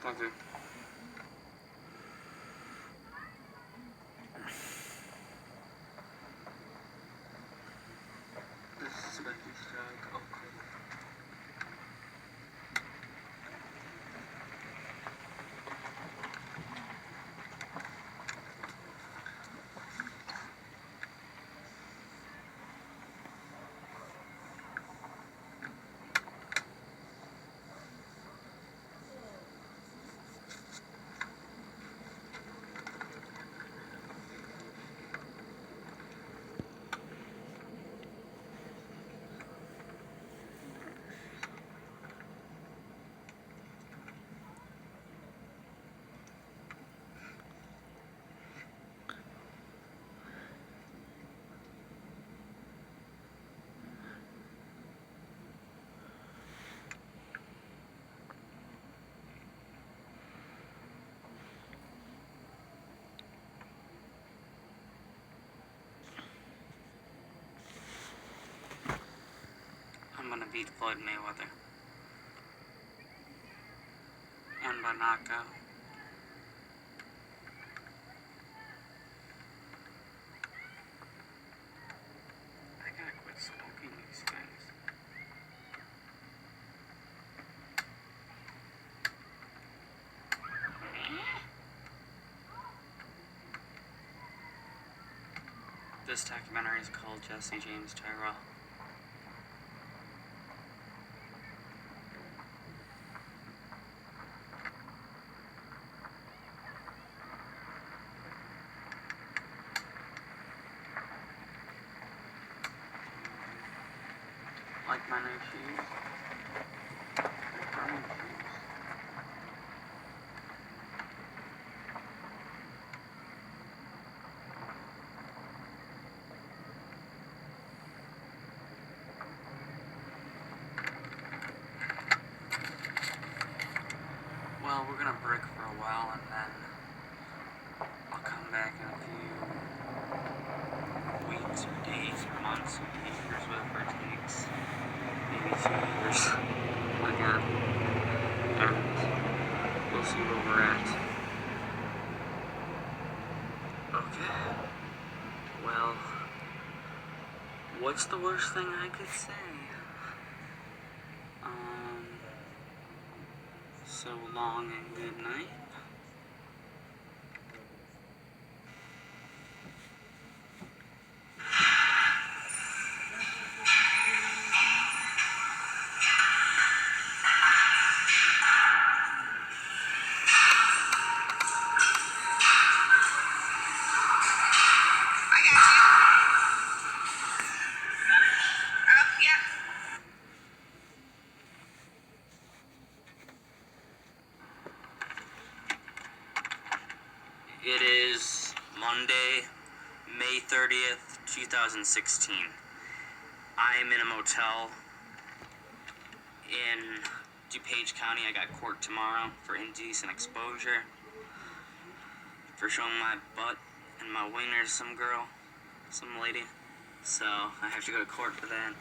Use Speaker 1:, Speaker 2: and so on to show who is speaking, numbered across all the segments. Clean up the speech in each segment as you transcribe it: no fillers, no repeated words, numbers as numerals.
Speaker 1: Okay. This is Becky's jug. Okay. I'm gonna beat Floyd Mayweather. And by knockout. I gotta quit smoking these things. This documentary is called Jesse James Tyrell. Like my new shoes. They're running shoes. Well, we're gonna break for a while and then I'll come back in a few weeks or days or months or years, whatever it takes. Maybe 2 years again. And we'll see where we're at. Okay. Well, what's the worst thing I could say? So long and good night. It is Monday, May 30th, 2016. I am in a motel in DuPage County. I got court tomorrow for indecent exposure, for showing my butt and my wiener to some girl, some lady. So I have to go to court for that.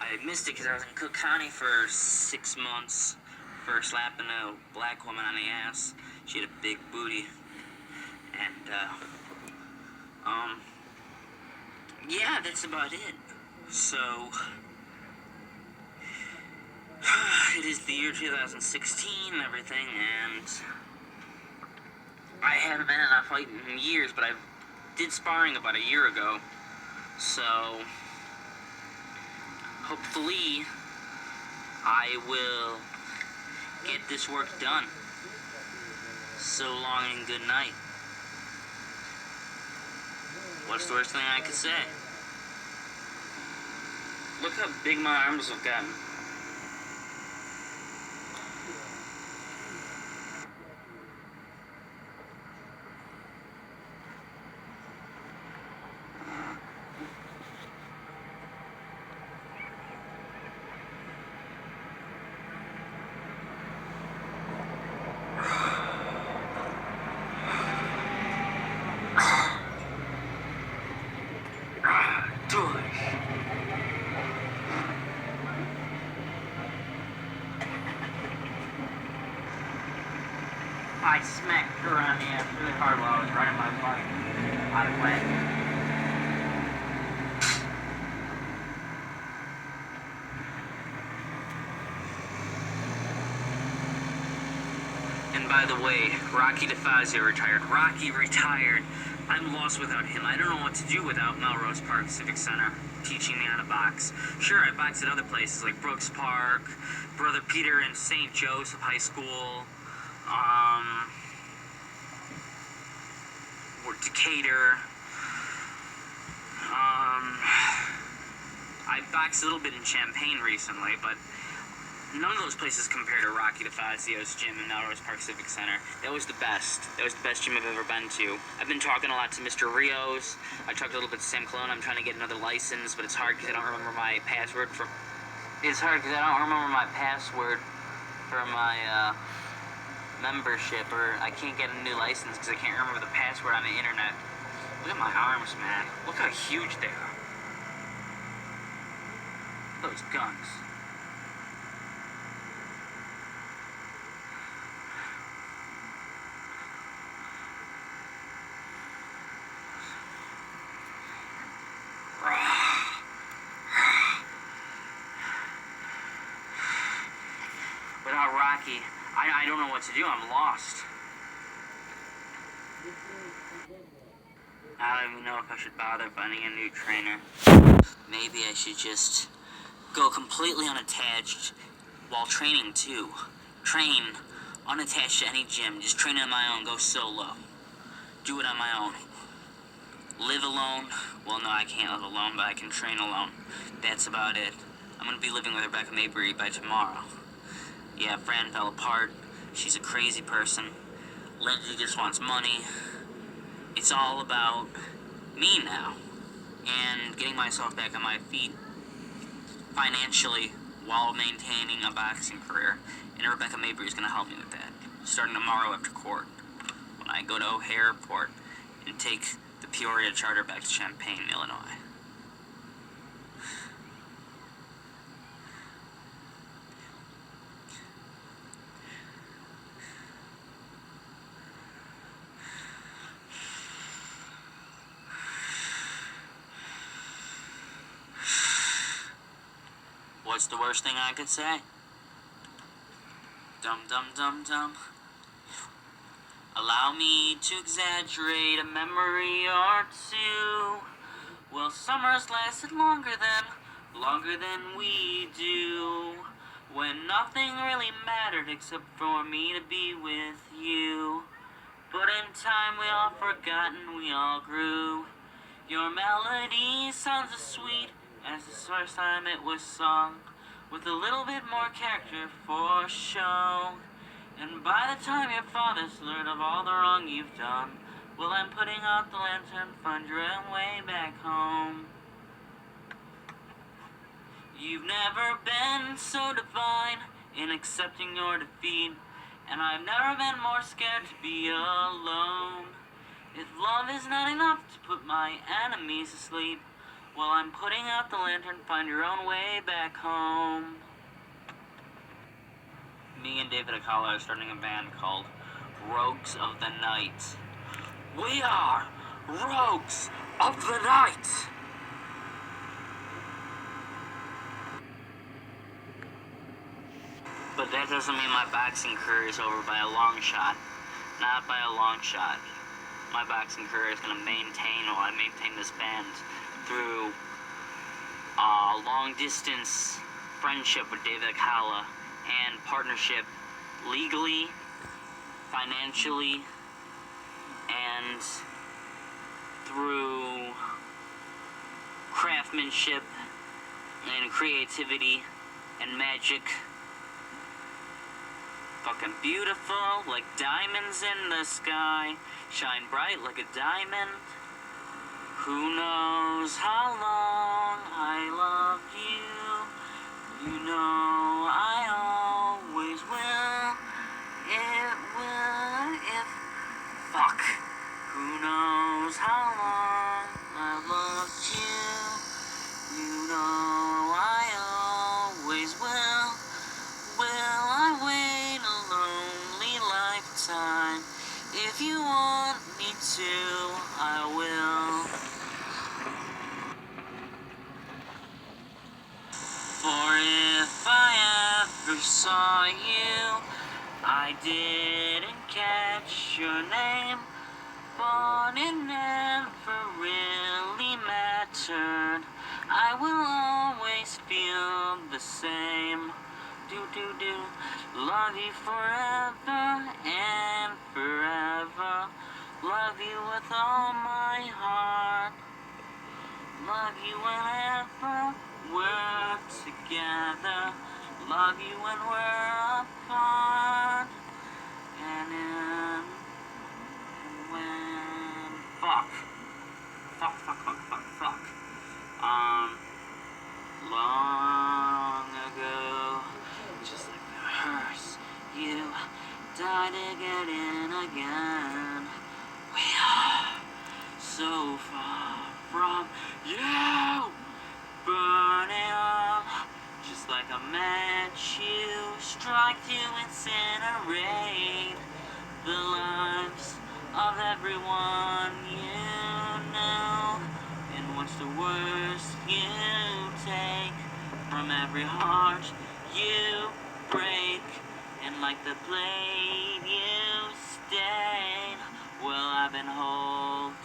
Speaker 1: I missed it because I was in Cook County for 6 months for slapping a black woman on the ass. She had a big booty. And, yeah, that's about it. So, it is the year 2016 and everything, and I haven't been in a fight in years, but I did sparring about a year ago. So, hopefully, I will get this work done. So long and good night. What's the worst thing I could say? Look how big my arms have gotten. I smacked her on the ass really hard while I was riding my bike out of way. And by the way, Rocky DeFazio retired. Rocky retired. I'm lost without him. I don't know what to do without Melrose Park Civic Center teaching me how to box. Sure, I boxed at other places like Brooks Park, Brother Peter and St. Joseph High School, or Decatur. I boxed a little bit in Champaign recently, but none of those places compare to Rocky DeFazio's gym in Melrose Park Civic Center. That was the best. That was the best gym I've ever been to. I've been talking a lot to Mr. Rios. I talked a little bit to Sam Colon. I'm trying to get another license, but it's hard because I don't remember my password for... It's hard because I don't remember my password for my, membership, or I can't get a new license because I can't remember the password on the internet. Look at my arms, man. Look how huge they are. Those guns. Without Rocky, I don't know what to do. I'm lost. I don't even know if I should bother finding a new trainer. Maybe I should just go completely unattached while training too. Train unattached to any gym. Just train on my own. Go solo. Do it on my own. Live alone. Well, no, I can't live alone, but I can train alone. That's about it. I'm gonna be living with Rebecca Mabry by tomorrow. Yeah, Fran fell apart. She's a crazy person. Lindsay just wants money. It's all about me now. And getting myself back on my feet financially while maintaining a boxing career. And Rebecca Mabry is going to help me with that. Starting tomorrow after court. When I go to O'Hare Airport and take the Peoria charter back to Champaign, Illinois. What's the worst thing I could say? Dum dum dum dum. Allow me to exaggerate a memory or two. Well, summers lasted longer than we do. When nothing really mattered except for me to be with you. But in time we all forgotten, we all grew. Your melody sounds as sweet as the first time it was sung, with a little bit more character for show. And by the time your father's learned of all the wrong you've done, well, I'm putting out the lantern, find your own way back home. You've never been so divine in accepting your defeat, and I've never been more scared to be alone. If love is not enough to put my enemies to sleep, well, I'm putting out the lantern, find your own way back home. Me and David Akala are starting a band called Rogues of the Night. We are Rogues of the Night! But that doesn't mean my boxing career is over by a long shot. Not by a long shot. My boxing career is going to maintain while I maintain this band through long-distance friendship with David Akala and partnership legally, financially, and through craftsmanship and creativity and magic. Fucking beautiful, like diamonds in the sky, shine bright like a diamond. Who knows how long I loved you? You know I always will. It will if... Fuck. Who knows how long I loved you? You know I always will. Will I wait a lonely lifetime saw you. I didn't catch your name, but it never really mattered. I will always feel the same. Do. Love you forever and forever. Love you with all my heart. Love you whenever we're together. Love you when we're apart. And then when fuck. Long ago, just like the hearse, you died again and again. We are so far from you, burning up, just like a match. You strike to incinerate the lives of everyone you know. And what's the worst you take from every heart you break? And like the blade you stain, well, I've been holding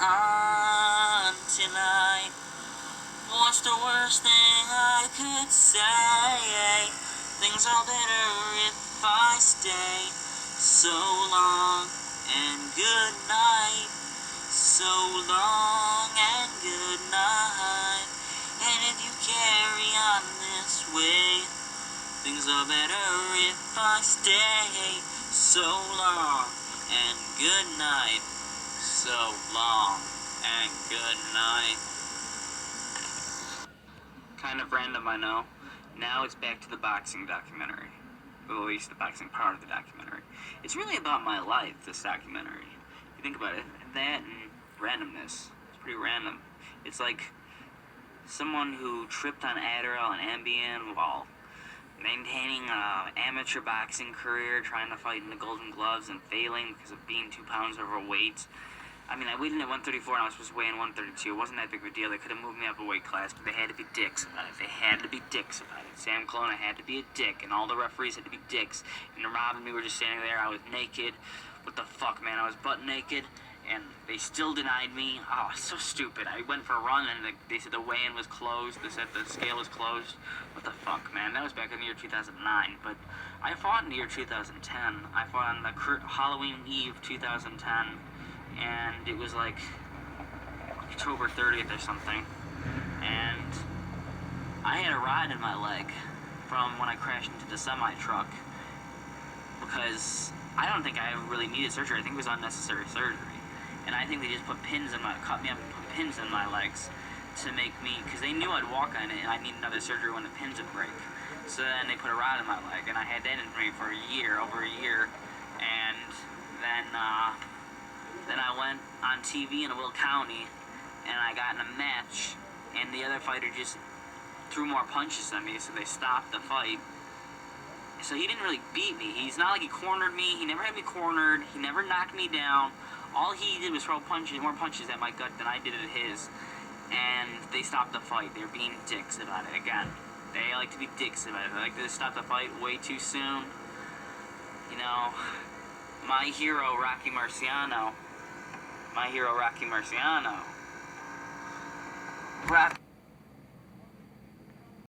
Speaker 1: on tonight. What's the worst thing I could say? Things are better if I stay. So long and good night. So long and good night. And if you carry on this way, things are better if I stay. So long and good night. So long and good night. Kind of random, I know. Now it's back to the boxing documentary. Well, at least the boxing part of the documentary. It's really about my life, this documentary. If you think about it, that and randomness. It's pretty random. It's like someone who tripped on Adderall and Ambien while maintaining an amateur boxing career, trying to fight in the Golden Gloves and failing because of being 2 pounds overweight. I mean, I weighed in at 134 and I was supposed to weigh in 132. It wasn't that big of a deal. They could have moved me up a weight class, but they had to be dicks about it. Sam Colonna had to be a dick, and all the referees had to be dicks. And Rob and me were just standing there. I was naked. What the fuck, man? I was butt naked, and they still denied me. Oh, so stupid. I went for a run, and they said the weigh-in was closed. They said the scale was closed. What the fuck, man? That was back in the year 2009, but I fought in the year 2010. I fought on the Halloween Eve 2010. And it was like October 30th or something, and I had a rod in my leg from when I crashed into the semi-truck, because I don't think I really needed surgery. I think it was unnecessary surgery, and I think they just cut me up and put pins in my legs to make me, because they knew I'd walk on it and I'd need another surgery when the pins would break. So then they put a rod in my leg, and I had that in me for over a year, and then I went on TV in Will County, and I got in a match, and the other fighter just threw more punches than me, so they stopped the fight. So he didn't really beat me. He's not like he cornered me. He never had me cornered. He never knocked me down. All he did was throw more punches at my gut than I did at his. And they stopped the fight. They were being dicks about it again. They like to be dicks about it. They like to stop the fight way too soon. You know, my hero, Rocky Marciano.